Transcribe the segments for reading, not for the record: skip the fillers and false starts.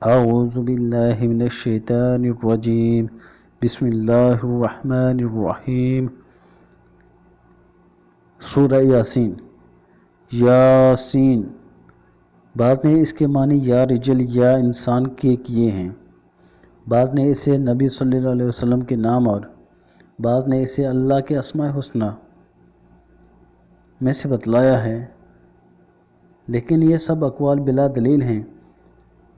اعوذ باللہ من الشیطان الرجیم بسم اللہ الرحمن الرحیم سورہ یاسین۔ یاسین، بعض نے اس کے معنی یا رجل یا انسان کے کیے ہیں، بعض نے اسے نبی صلی اللہ علیہ وسلم کے نام اور بعض نے اسے اللہ کے اسماء حسنی میں سے بتلایا ہے، لیکن یہ سب اقوال بلا دلیل ہیں۔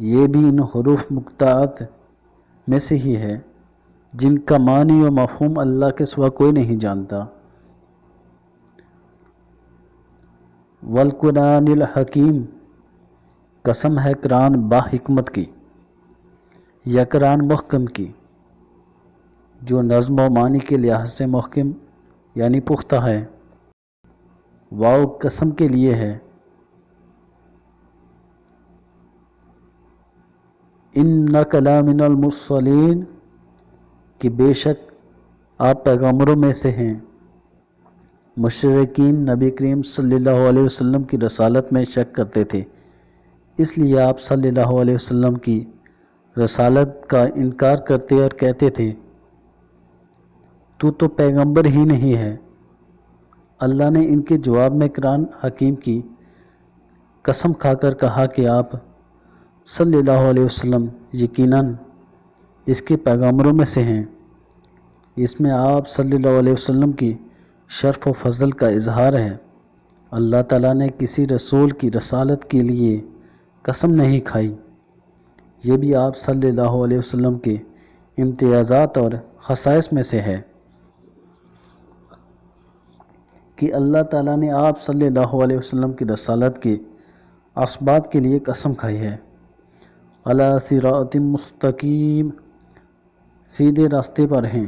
یہ بھی ان حروف مقطعات میں سے ہی ہے جن کا معنی و مفہوم اللہ کے سوا کوئی نہیں جانتا۔ والقرآن الحکیم، قسم ہے قرآن با حکمت کی یا قرآن محکم کی، جو نظم و معنی کے لحاظ سے محکم یعنی پختہ ہے۔ واو قسم کے لیے ہے۔ انک لمن المرسلین، کہ بے شک آپ پیغمبروں میں سے ہیں۔ مشرکین نبی کریم صلی اللہ علیہ وسلم کی رسالت میں شک کرتے تھے، اس لیے آپ صلی اللہ علیہ وسلم کی رسالت کا انکار کرتے اور کہتے تھے تو پیغمبر ہی نہیں ہے۔ اللہ نے ان کے جواب میں قرآن حکیم کی قسم کھا کر کہا کہ آپ صلی اللہ علیہ وسلم یقیناً اس کے پیغمبروں میں سے ہیں۔ اس میں آپ صلی اللہ علیہ وسلم کی شرف و فضل کا اظہار ہے۔ اللہ تعالیٰ نے کسی رسول کی رسالت کے لیے قسم نہیں کھائی۔ یہ بھی آپ صلی اللہ علیہ وسلم کے امتیازات اور خصائص میں سے ہے کہ اللہ تعالیٰ نے آپ صلی اللہ علیہ وسلم کی رسالت کے اثبات کے لیے قسم کھائی ہے۔ علی صراط مستقیم، سیدھے راستے پر ہیں،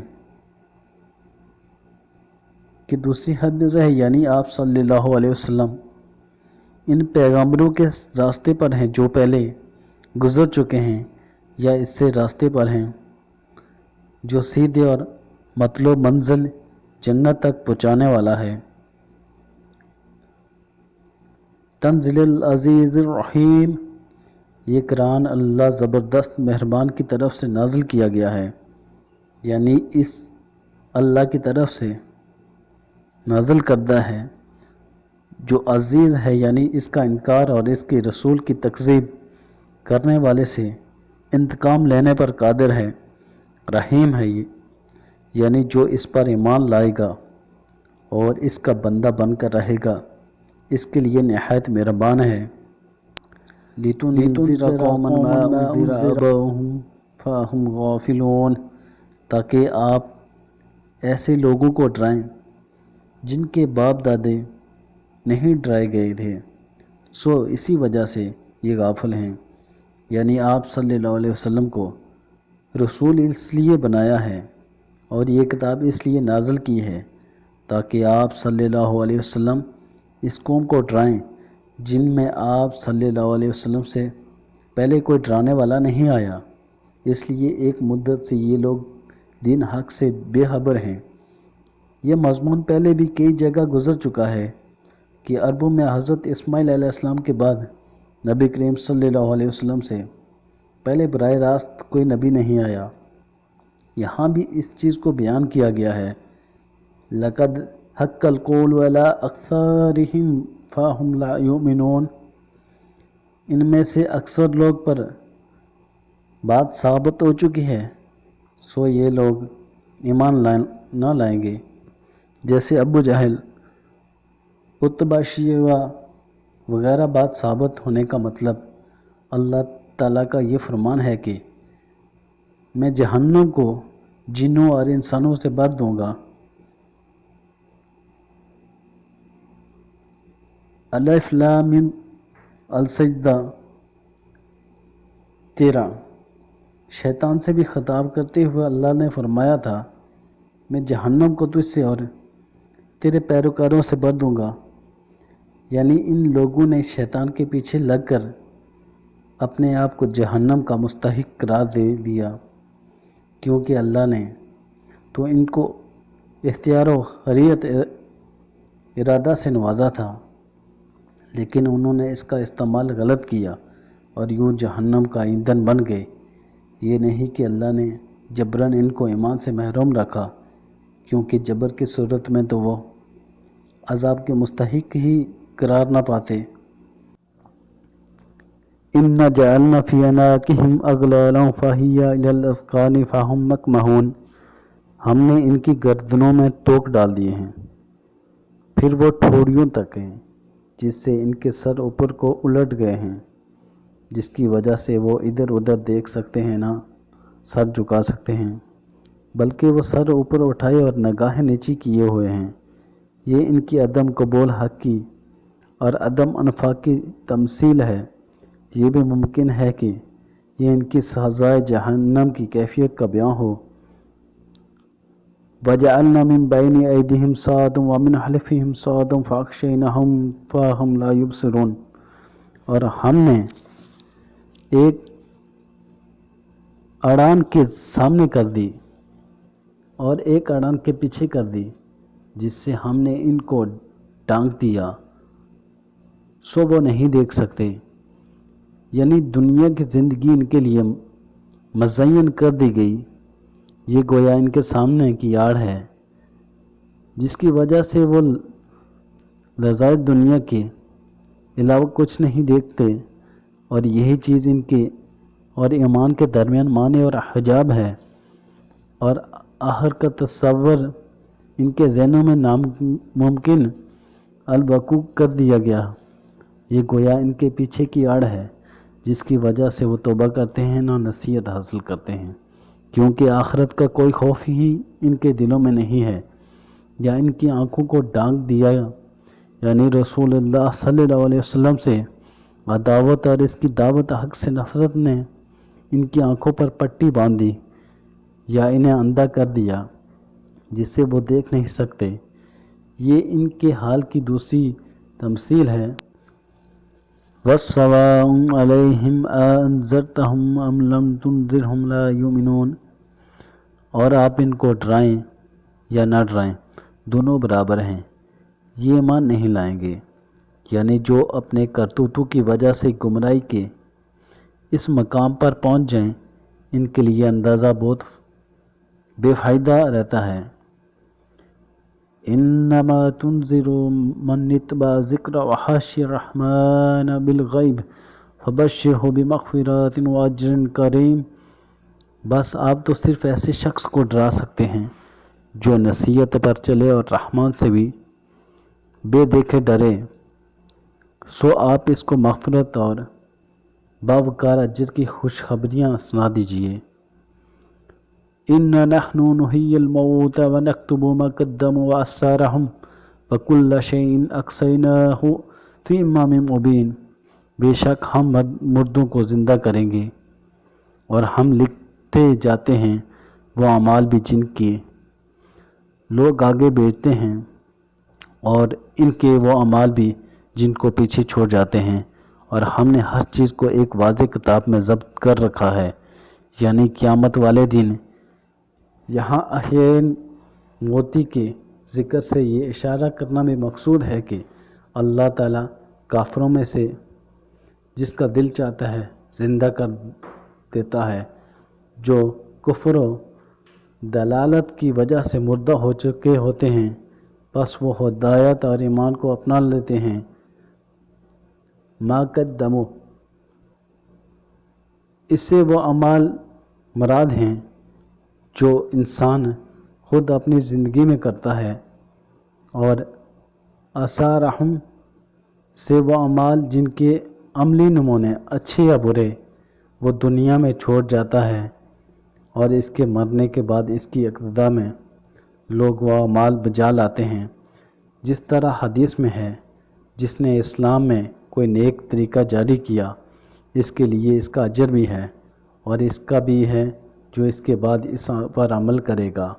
کہ دوسری حدیث ہے یعنی آپ صلی اللہ علیہ وسلم ان پیغمبروں کے راستے پر ہیں جو پہلے گزر چکے ہیں، یا اس سے راستے پر ہیں جو سیدھے اور مطلوب منزل جنت تک پہنچانے والا ہے۔ تنزیل العزیز الرحیم، یہ قرآن اللہ زبردست مہربان کی طرف سے نازل کیا گیا ہے، یعنی اس اللہ کی طرف سے نازل کردہ ہے جو عزیز ہے، یعنی اس کا انکار اور اس کے رسول کی تکذیب کرنے والے سے انتقام لینے پر قادر ہے۔ رحیم ہے یہ، یعنی جو اس پر ایمان لائے گا اور اس کا بندہ بن کر رہے گا اس کے لیے نہایت مہربان ہے۔ لِتُنذِرَ قَوْمًا مَا أُنذِرَ آبَاؤُهُمْ فَهُمْ غَافِلُونَ، تاکہ آپ ایسے لوگوں کو ڈرائیں جن کے باپ دادے نہیں ڈرائے گئے تھے، سو اسی وجہ سے یہ غافل ہیں۔ یعنی آپ صلی اللہ علیہ وسلم کو رسول اس لیے بنایا ہے اور یہ کتاب اس لیے نازل کی ہے تاکہ آپ صلی اللہ علیہ وسلم اس قوم کو ڈرائیں جن میں آپ صلی اللہ علیہ وسلم سے پہلے کوئی ڈرانے والا نہیں آیا، اس لیے ایک مدت سے یہ لوگ دین حق سے بے خبر ہیں۔ یہ مضمون پہلے بھی کئی جگہ گزر چکا ہے کہ عربوں میں حضرت اسماعیل علیہ السلام کے بعد نبی کریم صلی اللہ علیہ وسلم سے پہلے براہ راست کوئی نبی نہیں آیا۔ یہاں بھی اس چیز کو بیان کیا گیا ہے۔ لَقَدْ حَقَّ الْقَوْلُ عَلَىٰ أَكْثَرِهِمْ فَهُمْ لَا يُؤْمِنُونَ، ان میں سے اکثر لوگ پر بات ثابت ہو چکی ہے سو یہ لوگ ایمان نہ لائیں گے، جیسے ابو جہل، عتبہ، شیبہ وغیرہ۔ بات ثابت ہونے کا مطلب اللہ تعالیٰ کا یہ فرمان ہے کہ میں جہنم کو جنوں اور انسانوں سے بھر دوں گا۔ الف لام میم السجدہ 13۔ شیطان سے بھی خطاب کرتے ہوئے اللہ نے فرمایا تھا میں جہنم کو تجھ سے اور تیرے پیروکاروں سے بھر دوں گا، یعنی ان لوگوں نے شیطان کے پیچھے لگ کر اپنے آپ کو جہنم کا مستحق قرار دے دیا، کیونکہ اللہ نے تو ان کو اختیار و حریت ارادہ سے نوازا تھا، لیکن انہوں نے اس کا استعمال غلط کیا اور یوں جہنم کا ایندھن بن گئے۔ یہ نہیں کہ اللہ نے جبراً ان کو ایمان سے محروم رکھا، کیونکہ جبر کی صورت میں تو وہ عذاب کے مستحق ہی قرار نہ پاتے۔ اِنَّا جَعَلْنَا فِي أَعْنَاقِهِمْ أَغْلَالًا فَهِيَ إِلَى الْأَذْقَانِ فَهُمْ مُقْمَحُونَ، ہم نے ان کی گردنوں میں توق ڈال دیے ہیں، پھر وہ ٹھوڑیوں تک ہیں، جس سے ان کے سر اوپر کو الٹ گئے ہیں، جس کی وجہ سے وہ ادھر ادھر دیکھ سکتے ہیں نہ سر جھکا سکتے ہیں، بلکہ وہ سر اوپر اٹھائے اور نگاہیں نیچی کیے ہوئے ہیں۔ یہ ان کی عدم قبول حق کی اور عدم انفاق کی تمثیل ہے۔ یہ بھی ممکن ہے کہ یہ ان کی سزائے جہنم کی کیفیت کا بیان ہو۔ وَجَعَلْنَا مِن بَيْنِ أَيْدِيهِمْ صَادًا وَمِنْ خَلْفِهِمْ صَادًا فَأَغْشَيْنَاهُمْ فَهُمْ لَا يُبْصِرُونَ، اور ہم نے ایک اڑان کے سامنے کر دی اور ایک اڑان کے پیچھے کر دی، جس سے ہم نے ان کو ڈھانک دیا، سو وہ نہیں دیکھ سکتے۔ یعنی دنیا کی زندگی ان کے لیے مزین کر دی گئی، یہ گویا ان کے سامنے کی آڑ ہے، جس کی وجہ سے وہ لذائذ دنیا کے علاوہ کچھ نہیں دیکھتے، اور یہی چیز ان کے اور ایمان کے درمیان مانع اور حجاب ہے، اور آخر کا تصور ان کے ذہنوں میں ناممکن الوقوع کر دیا گیا۔ یہ گویا ان کے پیچھے کی آڑ ہے، جس کی وجہ سے وہ توبہ کرتے ہیں نہ نصیحت حاصل کرتے ہیں، کیونکہ آخرت کا کوئی خوف ہی ان کے دلوں میں نہیں ہے، یا ان کی آنکھوں کو ڈھانک دیا، یعنی رسول اللہ صلی اللہ علیہ وسلم سے عداوت اور اس کی دعوت حق سے نفرت نے ان کی آنکھوں پر پٹی باندھ دی، یا انہیں اندھا کر دیا جس سے وہ دیکھ نہیں سکتے۔ یہ ان کے حال کی دوسری تمثیل ہے۔ وَسَوَاءٌ عَلَيْهِمْ أَأَنذَرْتَهُمْ أَمْ لَمْ تُنذِرْهُمْ لَا يُؤْمِنُونَ، اور آپ ان کو ڈرائیں یا نہ ڈرائیں، دونوں برابر ہیں، یہ ایمان نہیں لائیں گے۔ یعنی جو اپنے کرتوتوں کی وجہ سے گمراہی کے اس مقام پر پہنچ جائیں، ان کے لیے اندازہ بہت بے فائدہ رہتا ہے۔ انما تنذر من اتبع ذکر وخشی الرحمن بالغیب فبشرہ بمغفرۃ واجر کریم، بس آپ تو صرف ایسے شخص کو ڈرا سکتے ہیں جو نصیحت پر چلے اور رحمان سے بھی بے دیکھے ڈرے، سو آپ اس کو مغفرت اور باوقار اجر کی خوشخبریاں سنا دیجئے۔ اِنَّا نَحْنُ نُحْيِي الْمَوْتَى وَنَكْتُبُ مَا قَدَّمُوا وَآثَارَهُمْ وَكُلَّ شَيْءٍ أَحْصَيْنَاهُ فِي إِمَامٍ مُبِينٍ، بے شک ہم مردوں کو زندہ کریں گے، اور ہم لکھتے جاتے ہیں وہ اعمال بھی جن کے لوگ آگے بھیجتے ہیں، اور ان کے وہ اعمال بھی جن کو پیچھے چھوڑ جاتے ہیں، اور ہم نے ہر چیز کو ایک واضح کتاب میں ضبط کر رکھا ہے۔ یعنی قیامت والے دن۔ یہاں احیاء موتی کے ذکر سے یہ اشارہ کرنا بھی مقصود ہے کہ اللہ تعالیٰ کافروں میں سے جس کا دل چاہتا ہے زندہ کر دیتا ہے، جو کفر و دلالت کی وجہ سے مردہ ہو چکے ہوتے ہیں، پس وہ ہدایت اور ایمان کو اپنا لیتے ہیں۔ ما قدموا، اس سے وہ اعمال مراد ہیں جو انسان خود اپنی زندگی میں کرتا ہے، اور آثارہم سے وہ اعمال جن کے عملی نمونے اچھے یا برے وہ دنیا میں چھوڑ جاتا ہے، اور اس کے مرنے کے بعد اس کی اقتدا میں لوگ وہ اعمال بجا لاتے ہیں، جس طرح حدیث میں ہے، جس نے اسلام میں کوئی نیک طریقہ جاری کیا اس کے لیے اس کا اجر بھی ہے، اور اس کا بھی ہے جو اس کے بعد اس پر عمل کرے گا،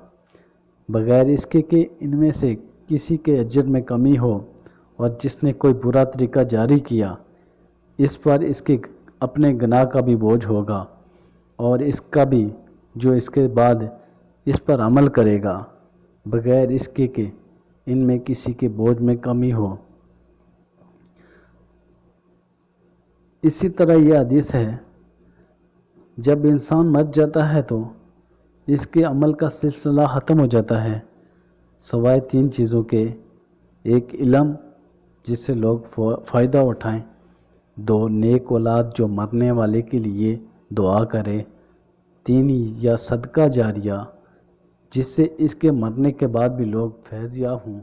بغیر اس کے کہ ان میں سے کسی کے اجر میں کمی ہو۔ اور جس نے کوئی برا طریقہ جاری کیا اس پر اس کے اپنے گناہ کا بھی بوجھ ہوگا، اور اس کا بھی جو اس کے بعد اس پر عمل کرے گا، بغیر اس کے کہ ان میں کسی کے بوجھ میں کمی ہو۔ اسی طرح یہ حدیث ہے، جب انسان مر جاتا ہے تو اس کے عمل کا سلسلہ ختم ہو جاتا ہے سوائے 3 چیزوں کے: ایک علم جس سے لوگ فائدہ اٹھائیں، 2 نیک اولاد جو مرنے والے کے لیے دعا کرے، 3 یا صدقہ جاریہ جس سے اس کے مرنے کے بعد بھی لوگ فیض یاب ہوں۔